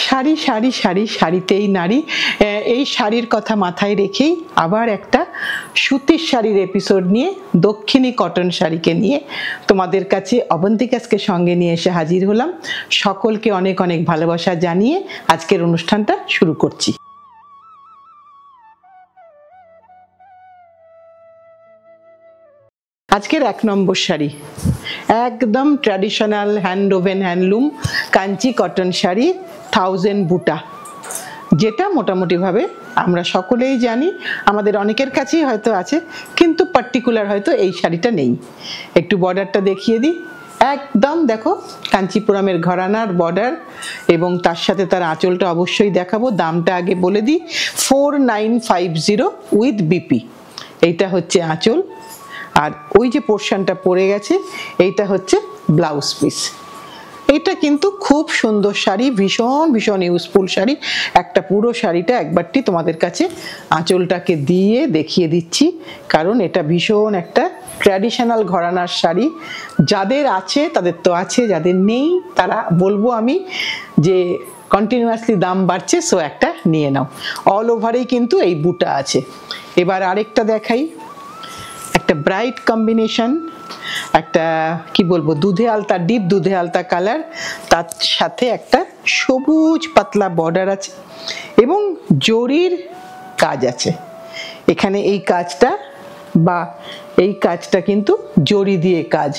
শাড়ি শাড়ি শাড়ি শাড়িতেই নারী, এই শাড়ির কথা মাথায় রেখেই আবার একটা সুতির শাড়ির এপিসোড নিয়ে, দক্ষিণী কটন শাড়িকে নিয়ে তোমাদের কাছে অবন্তিকাসকে সঙ্গে নিয়ে এসে হাজির হলাম। সকলকে অনেক অনেক ভালোবাসা জানিয়ে আজকের অনুষ্ঠানটা শুরু করছি। আজকের 1 নম্বর শাড়ি একদম traditional hand woven handloom Kanchi cotton sari 1000 বুটা, যেটা মোটামুটিভাবে আমরা সকলেই জানি, আমাদের অনেকের কাছেই হয়তো আছে, কিন্তু পার্টিকুলার হয়তো এই শাড়িটা নেই। একটু বর্ডারটা দেখিয়ে দিই। একদম দেখো কাঞ্চিপুরমের ঘরানার বর্ডার, এবং তার সাথে তার আঁচলটা অবশ্যই দেখাবো। দামটা আগে বলে দিই, 4950 উইথ বিপি। এইটা হচ্ছে আঁচল, আর ওই যে পোর্শনটা পড়ে গেছে এইটা হচ্ছে ব্লাউজ পিস। এইটা কিন্তু খুব সুন্দর শাড়ি, ভীষণ ভীষণ ইউজফুল শাড়ি। একটা পুরো শাড়িটা একবারটি তোমাদের কাছে আঁচলটাকে দিয়ে দেখিয়ে দিচ্ছি, কারণ এটা ভীষণ একটা ট্র্যাডিশনাল ঘরানার শাড়ি। যাদের আছে তাদের তো আছে, যাদের নেই তারা বলবো আমি যে কন্টিনিউয়াসলি দাম বাড়ছে, সো একটা নিয়ে নাও। অল ওভারেই কিন্তু এই বুটা আছে। এবার আরেকটা দেখাই, একটা ব্রাইট কম্বিনেশন, একটা কি বলবো দুধে আলতা, ডিপ দুধে আলতা কালার, তার সাথে একটা সবুজ পাতলা বর্ডার আছে এবং জরির কাজ আছে এখানে। এই কাজটা বা এই কাজটা কিন্তু জরি দিয়ে কাজ,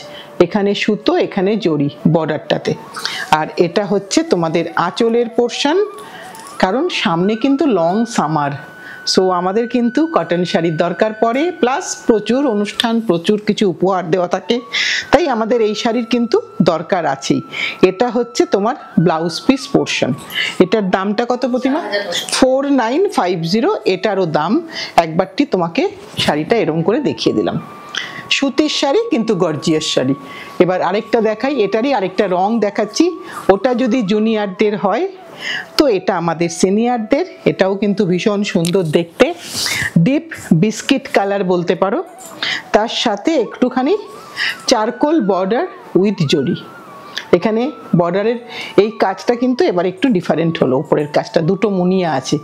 এখানে সুতো এখানে জরি বর্ডারটাতে। আর এটা হচ্ছে তোমাদের আঁচলের পোর্শন, কারণ সামনে কিন্তু লং সামার, সো আমাদের কিন্তু কটন শাড়ির দরকার পড়ে, প্লাস প্রচুর অনুষ্ঠান, প্রচুর কিছু উপহার দেওয়া থাকে, তাই আমাদের এই শাড়ির কিন্তু দরকার আছেই। এটা হচ্ছে তোমার ব্লাউজ পিস পোর্শন। এটার দামটা কত প্রতিমা? 4950। এটারও দাম একবারটি তোমাকে শাড়িটা এরকম করে দেখিয়ে দিলাম। সুতির শাড়ি কিন্তু গর্জিয়াস শাড়ি। এবার আরেকটা দেখাই, এটারই আরেকটা রং দেখাচ্ছি। ওটা যদি জুনিয়রদের হয় তো এটা আমাদের সিনিয়রদের। এটাও কিন্তু ভীষণ সুন্দর দেখতে, ডিপ বিস্কিট কালার বলতে পারো, তার সাথে একটুখানি চারকোল বর্ডার উইথ জরি। এখানে বর্ডারের এই কাজটা কিন্তু এবার একটু ডিফারেন্ট হলো, উপরের কাজটা দুটো মুনিয়া আছে,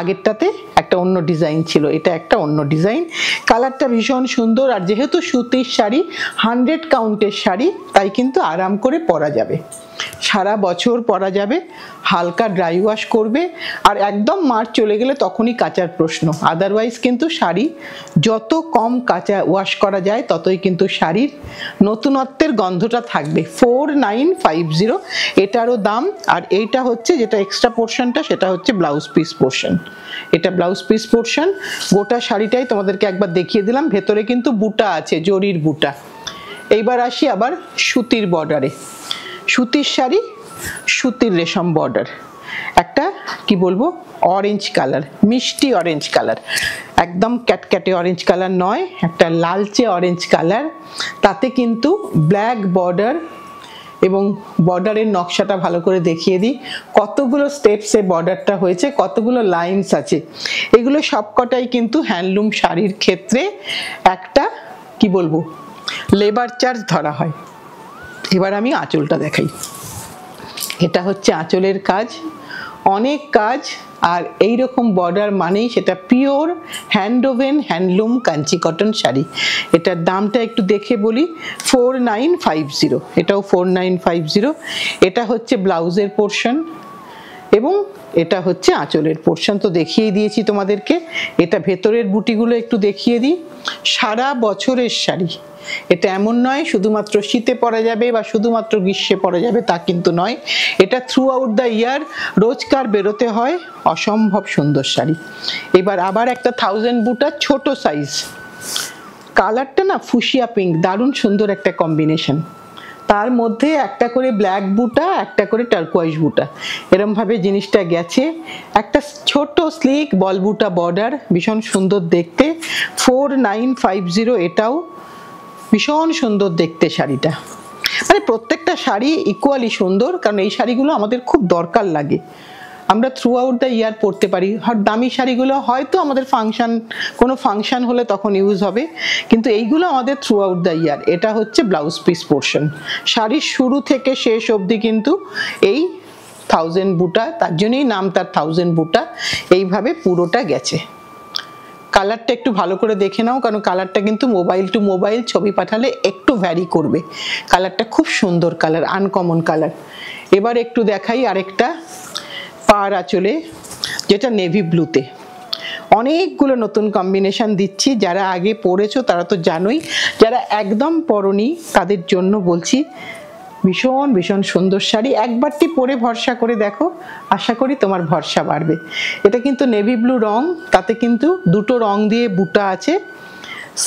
আগেরটাতে একটা অন্য ডিজাইন ছিল, এটা একটা অন্য ডিজাইন। কালারটা ভীষণ সুন্দর, আর যেহেতু সুতির শাড়ি 100 কাউন্টের শাড়ি, তাই কিন্তু আরাম করে পরা যাবে, সারা বছর পরা যাবে। হালকা ড্রাই ওয়াশ করবে, আর একদম মার্চ চলে গেলে তখনই কাচার প্রশ্ন। আদারওয়াইজ কিন্তু শাড়ি যত কম কাঁচা ওয়াশ করা যায় ততই কিন্তু শাড়ির নতুনত্বের গন্ধটা থাকবে। 4950 এটারও দাম। আর এইটা হচ্ছে যেটা এক্সট্রা পোর্শনটা, সেটা হচ্ছে ব্লাউজ পিস পোর্শন। এটা ব্লাউজ পিস পোর্শন। গোটা শাড়িটাই তোমাদেরকে একবার দেখিয়ে দিলাম, ভেতরে কিন্তু বুটা আছে, জরির বুটা। এইবার আসি আবার সুতির বর্ডারে। সুতির শাড়ি, সুতির রেশম বর্ডার, একটা কি বলবো অরেঞ্জ কালার, মিষ্টি অরেঞ্জ কালার, একদম ক্যাটক্যাটে অরেঞ্জ কালার নয়, একটা লালচে অরেঞ্জ কালার, তাতে কিন্তু ব্ল্যাক বর্ডার। এবং বর্ডারের নকশাটা ভালো করে দেখিয়ে দিই, কতগুলো স্টেপসে বর্ডারটা হয়েছে, কতগুলো লাইনস আছে। এগুলো সবকটাই কিন্তু হ্যান্ডলুম শাড়ির ক্ষেত্রে একটা কি বলবো লেবার চার্জ ধরা হয়। এবার আমি আঁচলটা দেখাই। এটা হচ্ছে আঁচলের কাজ, অনেক কাজ, আর এই রকম বর্ডার মানেই সেটা pure hand woven handloom Kanchi cotton sari. এটার দামটা একটু দেখে বলি, 4950। এটাও 4950। এটা হচ্ছে ব্লাউজের পোর্শন এবং এটা হচ্ছে আঁচলের পোর্শন, তো দেখিয়েই দিয়েছি তোমাদেরকে। এটা ভেতরের বুটিগুলো একটু দেখিয়ে দিই। সারা বছরের শাড়ি, এটা এমন নয় শুধুমাত্র শীতে পরা যাবে বা শুধুমাত্র গ্রীষ্মে পরা যাবে, তা কিন্তু নয়। এটা থ্রু আউট দ্য ইয়ার রোজকার বেরোতে হয়, অসম্ভব সুন্দর শাড়ি। এবার আবার একটা 1000 বুটা ছোট সাইজ, কালারটা না ফুসিয়া পিঙ্ক, দারুণ সুন্দর একটা কম্বিনেশন। তার মধ্যে একটা করে ব্ল্যাক বুটা, একটা করে টার্কোয়াইজ বুটা, এরম ভাবে জিনিসটা গেছে। একটা ছোট স্লিক বল বুটা বর্ডার, ভীষণ সুন্দর দেখতে। 4950। এটাও ভীষণ সুন্দর দেখতে শাড়িটা। মানে প্রত্যেকটা শাড়ি ইকুয়ালি সুন্দর, কারণ এই শাড়িগুলো আমাদের খুব দরকার লাগে। আমরা থ্রু আউট দ্য ইয়ার পরতে পারি। দামি শাড়িগুলো হয়তো আমাদের কোনো ফাংশন হলে তখন ইউজ হবে, কিন্তু এইগুলো আমাদের থ্রু আউট দ্য ইয়ার। এটা হচ্ছে ব্লাউজ পিস পোর্শন। শাড়ির শুরু থেকে শেষ অবধি কিন্তু এই 1000 বুটা, তার জন্যই নাম তার 1000 বুটা। এইভাবে পুরোটা গেছে। কালারটা একটু ভালো করে দেখে নাও, কারণ কালারটা কিন্তু মোবাইল টু মোবাইল ছবি পাঠালে একটু ভ্যারি করবে। কালারটা খুব সুন্দর কালার, আনকমন কালার। এবার একটু দেখাই আরেকটা পার আঁচলে, যেটা নেভি ব্লুতে। অনেকগুলো নতুন কম্বিনেশন দিচ্ছি, যারা আগে পরেছো তারা তো জানোই, যারা একদম পরনি তাদের জন্য বলছি ভীষণ ভীষণ সুন্দর শাড়ি। একবারটি পরে ভরসা করে দেখো, আশা করি তোমার ভরসা বাড়বে। এটা কিন্তু নেভি ব্লু রং, তাতে কিন্তু দুটো রং দিয়ে বুটা আছে।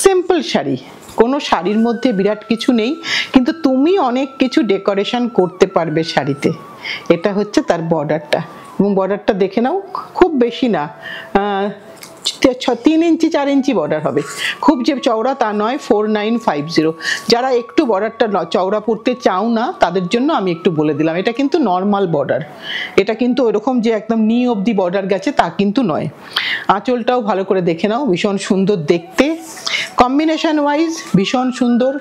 সিম্পল শাড়ি, কোনো শাড়ির মধ্যে বিরাট কিছু নেই, কিন্তু তুমি অনেক কিছু ডেকোরেশন করতে পারবে শাড়িতে। এটা হচ্ছে তার বর্ডারটা, এবং বর্ডারটা দেখে নাও, খুব বেশি না, 3 ইঞ্চি 4 ইঞ্চি বর্ডার হবে, খুব যে চওড়া তা নয়। 4950। যারা একটু বর্ডারটা চওড়া পড়তে চাও না তাদের জন্য আমি একটু বলে দিলাম, এটা কিন্তু নর্মাল বর্ডার। এটা কিন্তু ওইরকম যে একদম নি অবধি বর্ডার গেছে তা কিন্তু নয়। আঁচলটাও ভালো করে দেখে নাও, ভীষণ সুন্দর দেখতে। কম্বিনেশন ওয়াইজ ভীষণ সুন্দর,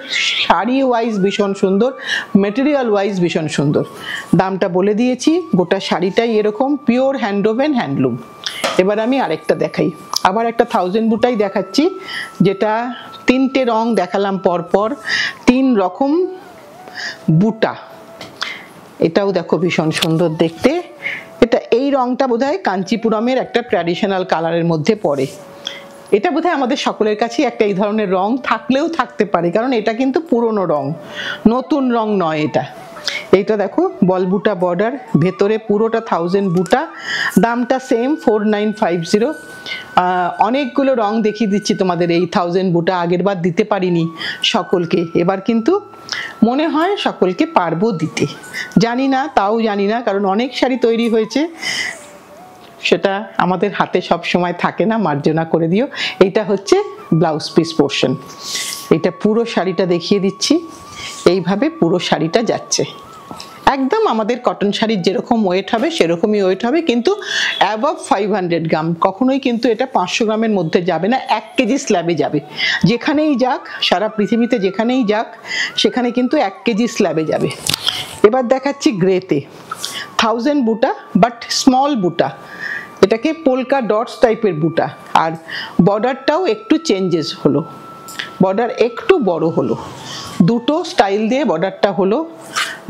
শাড়ি ওয়াইজ ভীষণ সুন্দর, মেটেরিয়াল ওয়াইজ ভীষণ সুন্দর। দামটা বলে দিয়েছি, গোটা শাড়িটাই এরকম পিওর হ্যান্ডওভেন হ্যান্ডলুম। এবার আমি আরেকটা দেখাই, আবার একটা 1000 বুটাই দেখাচ্ছি, যেটা 3টে রং দেখালাম পরপর, 3 রকম বুটা। এটাও দেখো ভীষণ সুন্দর দেখতে। এটা এই রংটা বোধহয় কাঞ্চিপুরমের একটা ট্র্যাডিশনাল কালারের মধ্যে পড়ে। এটা বোধহয় আমাদের সকলের কাছেই একটা এই ধরনের রং থাকলেও থাকতে পারে, কারণ এটা কিন্তু পুরনো রং, নতুন রং নয় এটা। এইটা দেখো বলবুটা বর্ডার, ভেতরে পুরোটা 1000 বুটা। দামটা সেম 4950। অনেকগুলো রং দেখিয়ে দিচ্ছি তোমাদের এই 1000 বুটা, আগের বার দিতে পারিনি সকলকে, এবার কিন্তু মনে হয় সকলকে পারবো দিতে। জানি না, তাও জানি না, কারণ অনেক শাড়ি তৈরি হয়েছে, সেটা আমাদের হাতে সব সময় থাকে না, মার্জনা করে দিও। এইটা হচ্ছে ব্লাউজ পিস পোর্শন। এটা পুরো শাড়িটা দেখিয়ে দিচ্ছি, এইভাবে পুরো শাড়িটা যাচ্ছে। একদম আমাদের কটন শাড়ির যেরকম ওয়েট হবে সেরকমই ওয়েট হবে, কিন্তু অ্যাবভ 500 গ্রাম। কখনোই কিন্তু এটা 500 গ্রামের মধ্যে যাবে না, 1 কেজি স্ল্যাবে যাবে। যেখানেই যাক, সারা পৃথিবীতে যেখানেই যাক, সেখানে কিন্তু 1 কেজি স্ল্যাবে যাবে। এবার দেখাচ্ছি গ্রেতে, 1000 বুটা বাট স্মল বুটা। এটাকে পোলকা ডটস টাইপের বুটা, আর বর্ডারটাও একটু চেঞ্জেস হলো, বর্ডার একটু বড় হলো, দুটো স্টাইল দিয়ে বর্ডারটা হলো।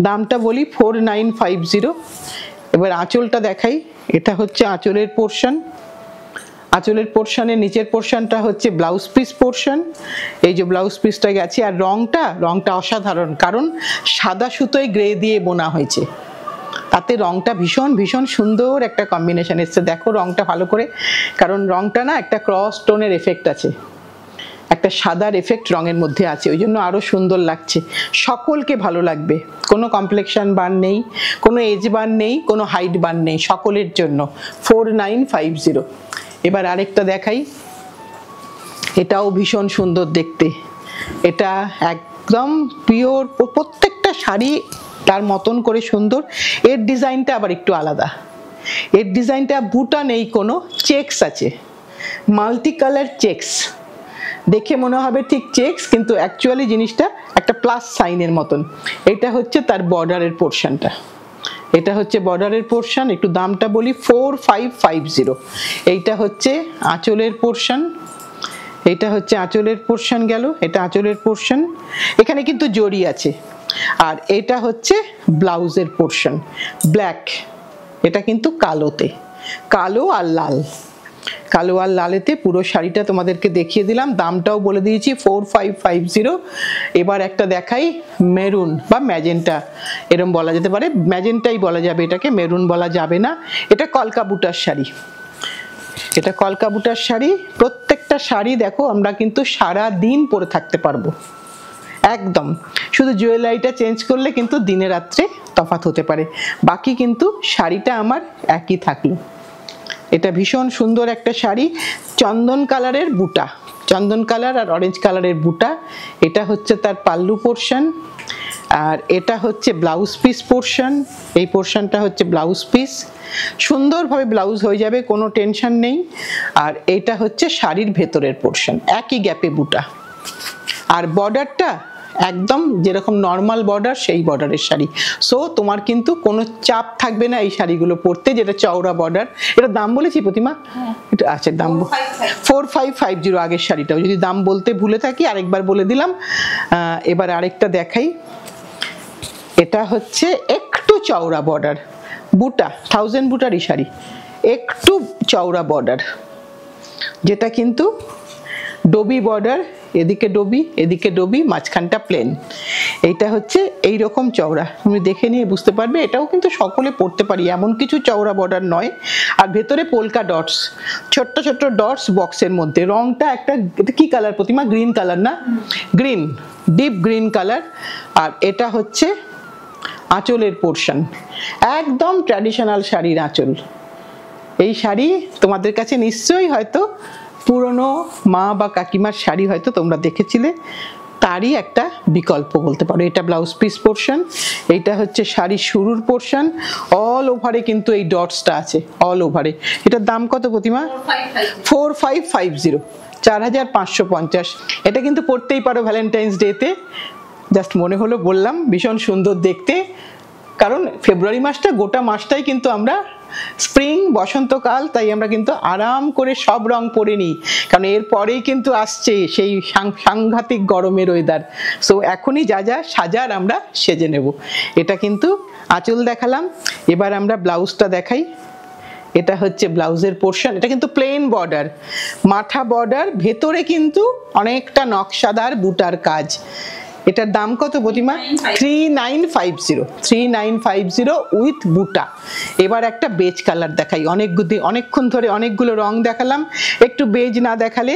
দামটা বলি 4950। এবার আঁচলটা দেখাই, এটা হচ্ছে আঁচলের পোর্শন। আঁচলের পোর্শনের নিচের পোর্শনটা হচ্ছে ব্লাউজ পিস পোর্শন। এই যে ব্লাউজ পিসটা গেছে, আর রংটা অসাধারণ, কারণ সাদা সুতোয় গ্রে দিয়ে বোনা হয়েছে, তাতে রংটা ভীষণ ভীষণ সুন্দর একটা কম্বিনেশন এসছে। দেখো রংটা ভালো করে, কারণ রংটা না একটা ক্রস টোনের এফেক্ট আছে, একটা সাদার এফেক্ট রঙের মধ্যে আছে, ওই জন্য আরো সুন্দর লাগছে। সকলকে ভালো লাগবে, কোনো কমপ্লেক্সন বার নেই, কোনো এজ বার নেই, কোনো হাইট বার নেই, সকলের জন্য 4950। এবার আরেকটা দেখাই, এটাও ভীষণ সুন্দর দেখতে। এটা একদম পিওর, প্রত্যেকটা শাড়ি তার মতন করে সুন্দর। এর ডিজাইনটা আবার একটু আলাদা, এর ডিজাইনটা বুটা নেই, কোনো চেকস আছে, মাল্টি কালার চেকস। দেখে মনে হবে ঠিক চেকস, কিন্তু অ্যাকচুয়ালি জিনিসটা একটা প্লাস সাইনের মতন। এটা হচ্ছে তার বর্ডারের পোর্শনটা, এটা হচ্ছে বর্ডারের পোর্শন। একটু দামটা বলি 4550। এইটা হচ্ছে আঁচলের পোর্শন, এটা হচ্ছে আঁচলের পোর্শন গেল, এটা আঁচলের পোর্শন, এখানে কিন্তু জড়ি আছে। আর এটা হচ্ছে ব্লাউজের পোর্শন, ব্ল্যাক। এটা কিন্তু কালোতে, কালো আর লাল, কালো আর লালেতে পুরো শাড়িটা তোমাদেরকে দেখিয়ে দিলাম। দামটাও বলে দিয়েছি 4550। এবার একটা দেখাই মেরুন বা ম্যাজেন্টা, এরম বলা যেতে পারে, ম্যাজেন্টাই বলা যাবে এটাকে, মেরুন বলা যাবে না। এটা কলকা বুটার শাড়ি, এটা কলকা বুটার শাড়ি। প্রত্যেকটা শাড়ি দেখো আমরা কিন্তু সারা দিন পরে থাকতে পারবো একদম, শুধু জুয়েলারিটা চেঞ্জ করলে কিন্তু দিনে রাত্রে তফাৎ হতে পারে, বাকি কিন্তু শাড়িটা আমার একই থাকলো। এটা ভীষণ সুন্দর একটা শাড়ি, চন্দন কালারের বুটা, চন্দন কালার আর অরেঞ্জ কালারের বুটা। এটা হচ্ছে তার পাল্লু পোর্শন, আর এটা হচ্ছে ব্লাউজ পিস পোর্শন। এই পোর্শনটা হচ্ছে ব্লাউজ পিস, সুন্দরভাবে ব্লাউজ হয়ে যাবে, কোনো টেনশন নেই। আর এটা হচ্ছে শাড়ির ভেতরের পোর্শন, একই গ্যাপে বুটা। আর বর্ডারটা একদম যেরকম নর্মাল বর্ডার সেই বর্ডারের শাড়ি। সো তোমার কিন্তু কোনো চাপ থাকবে না এই শাড়িগুলো পরতে, যেটা চওড়া বর্ডার। এটা দাম বলেছি প্রতিমা? এটা আচ্ছা, দাম 4550 আগের শাড়িটাও, যদি দাম বলতে ভুলে থাকি আরেকবার বলে দিলাম। এবার আরেকটা দেখাই। এটা হচ্ছে একটু চওড়া বর্ডার, বুটা 1000 বুটারই শাড়ি, একটু চওড়া বর্ডার, যেটা কিন্তু ডবি বর্ডার, এদিকে ডবি এদিকে ডবি, মাঝখানটা প্লেন। এইটা হচ্ছে এই রকম চওড়া, তুমি দেখে নিয়ে বুঝতে পারবে। এটাও কিন্তু সকলে পরতে পারি, এমন কিছু চওড়া বর্ডার নয়। আর ভেতরে পোলকা ডটস, ছোট্ট ছোট্ট ডটস বক্সের মধ্যে। রংটা একটা, এটা কি কালার প্রতিমা? গ্রিন কালার না? Green, deep green colour. আর এটা হচ্ছে আঁচলের পোর্শন, একদম ট্র্যাডিশনাল শাড়ির আঁচল। এই শাড়ি তোমাদের কাছে নিশ্চয়ই হয়তো পুরনো মা বা কাকিমার শাড়ি হয়তো তোমরা দেখেছিলে, তারই একটা বিকল্প বলতে পারো। এটা ব্লাউজ পিস পোর্শন, এইটা হচ্ছে শাড়ির শুরুর পোর্শন। অল ওভারে কিন্তু এই ডটসটা আছে, অল ওভারে। এটার দাম কত প্রতিমা? 4550, 4550। এটা কিন্তু পরতেই পারো ভ্যালেন্টাইন্স ডেতে। জাস্ট মনে হলো বললাম, ভীষণ সুন্দর দেখতে। কারণ ফেব্রুয়ারি মাসটা, গোটা মাসটাই কিন্তু আমরা স্প্রিং বসন্তকাল, তাই আমরা কিন্তু আরাম করে সব রং পরে নিই। কারণ এর পরেই কিন্তু আসছে সেই সাংঘাতিক গরমের ওয়েদার। সো এখনই যা যা সাজার আমরা সেজে নেব। এটা কিন্তু আঁচল দেখালাম, এবার আমরা ব্লাউজটা দেখাই। এটা হচ্ছে ব্লাউজের পোর্শন। এটা কিন্তু প্লেন বর্ডার, মাথা বর্ডার, ভেতরে কিন্তু অনেকটা নকশাদার বুটার কাজ। এটার দাম কত প্রতিমা? 3950 উইথ বুটা। এবার একটা বেজ কালার দেখাই। অনেকক্ষণ ধরে অনেকগুলো রং দেখালাম, একটু বেজ না দেখালে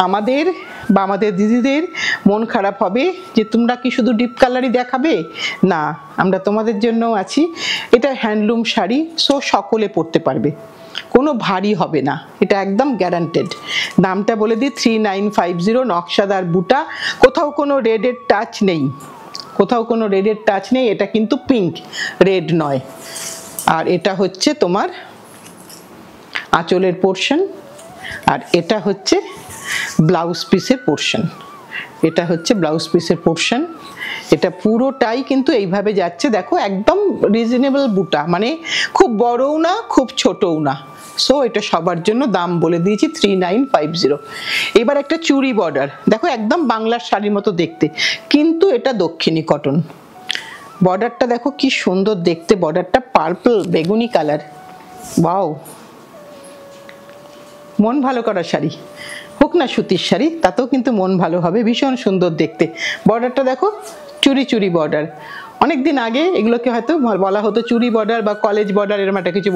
আমাদের বা আমাদের দিদিদের মন খারাপ হবে যে তোমরা কি শুধু ডিপ কালারই দেখাবে। না, আমরা তোমাদের জন্য আছি। এটা হ্যান্ডলুম শাড়ি, সো সকলে পরতে পারবে, কোনো ভারী হবে না, এটা একদম গ্যারান্টেড। দামটা বলে দিই, 3950, নকশাদার বুটা। কোথাও কোনো রেডের টাচ নেই, কোথাও কোনো রেডের টাচ নেই। এটা কিন্তু পিঙ্ক, রেড নয়। আর এটা হচ্ছে তোমার আঁচলের পোর্শন, আর এটা হচ্ছে ব্লাউজ পিসের পোর্শন। এটা হচ্ছে ব্লাউজ পিসের পোর্শন। এটা পুরোটাই কিন্তু এইভাবে যাচ্ছে, দেখো একদম রিজনেবল বুটা, মানে খুব বড়ও না খুব ছোটও না। সো এটা সবার জন্য, দাম বলে দিয়েছি 3950। এবার একটা চুড়ি বর্ডার, দেখো একদম বাংলার শাড়ির মতো দেখতে, কিন্তু এটা দক্ষিণী কটন। বর্ডারটা দেখো কি সুন্দর দেখতে, বর্ডারটা পার্পল বেগুনি কালার। ওয়াও, মন ভালো করা শাড়ি হোক না সুতির শাড়ি, তাতেও কিন্তু মন ভালো হবে, ভীষণ সুন্দর দেখতে। বর্ডারটা দেখো, চুরি চুরি বর্ডার। অনেকদিন আগে এগুলোকে হয়তো বলা হতো চুরি বর্ডার বা কলেজ বর্ডার, এরকম একটা কিছু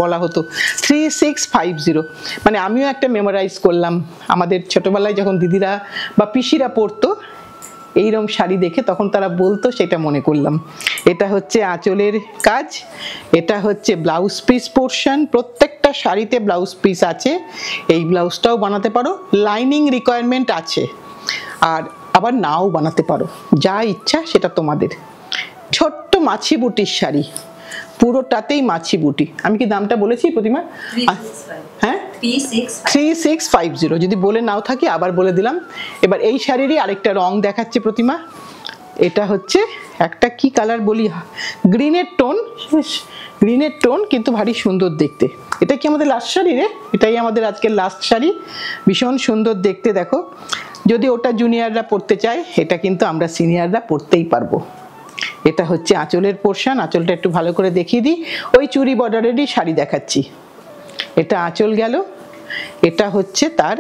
বলা হতো। 3650, মানে আমিও একটা মেমোরাইজ করলাম। আমাদের ছোটবেলায় যখন দিদিরা বা পিসিরা পরতো এইরকম শাড়ি দেখে, তখন তারা বলতো, সেটা মনে করলাম। এটা হচ্ছে আঁচলের কাজ, এটা হচ্ছে ব্লাউজ পিস পোর্শন। প্রত্যেকটা শাড়িতে ব্লাউজ পিস আছে, এই ব্লাউজটাও বানাতে পারো, লাইনিং রিকোয়ারমেন্ট আছে, আর আবার নাও বানাতে পারো, যা ইচ্ছা সেটা তোমাদের। ছোট্ট মাছি বুটির শাড়ি, পুরোটাতেই মাছি বুটি। আমি কি দামটা বলেছি প্রতিমা? হ্যাঁ, 3650, যদি বলে নাও থাকি আবার বলে দিলাম। এবার এই শাড়িরই আরেকটা রং দেখাচ্ছে প্রতিমা। এটা হচ্ছে একটা কি কালার বলি, গ্রিনের টোন, গ্রিনের টোন, কিন্তু ভারী সুন্দর দেখতে। এটা কি আমাদের লাস্ট শাড়ি রে? এটাই আমাদের আজকের লাস্ট শাড়ি, ভীষণ সুন্দর দেখতে। দেখো, যদি ওটা জুনিয়ররা পরতে চায়, এটা কিন্তু আমরা সিনিয়ররা পরতেই পারবো। এটা হচ্ছে আঁচলের পোর্শন, আঁচলটা একটু ভালো করে দেখিয়ে দিই। ওই চুরি বর্ডারেরই শাড়ি দেখাচ্ছি। এটা আঁচল গেল, এটা হচ্ছে তার।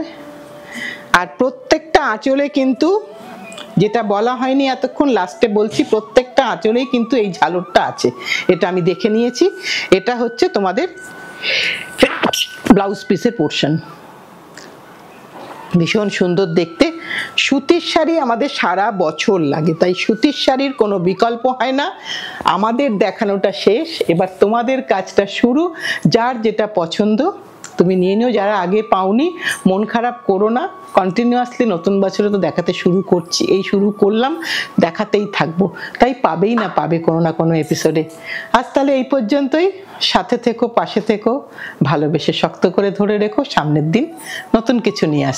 আর প্রত্যেকটা আঁচলে কিন্তু, যেটা বলা হয়নি এতক্ষণ, লাস্টে বলছি, প্রত্যেকটা আঁচলেই কিন্তু এই ঝালরটা আছে, এটা আমি দেখে নিয়েছি। এটা হচ্ছে তোমাদের ব্লাউজ পিসের পোর্শন, ভীষণ সুন্দর দেখতে। সুতির শাড়ি আমাদের সারা বছর লাগে, তাই সুতির শাড়ির কোনো বিকল্প হয় না। আমাদের দেখানোটা শেষ, এবার তোমাদের কাজটা শুরু। যার যেটা পছন্দ তুমি নিয়ে নিও, যারা আগে পাওনি মন খারাপ করো না। কন্টিনিউয়াসলি নতুন বছরে তো দেখাতে শুরু করছি, এই শুরু করলাম, দেখাতেই থাকবো, তাই পাবেই না পাবে কোনো না কোনো এপিসোডে। আজ তাহলে এই পর্যন্তই। সাথে থেকো, পাশে থেকো, ভালোবেসে শক্ত করে ধরে রেখো। সামনের দিন নতুন কিছু নিয়ে আসছি।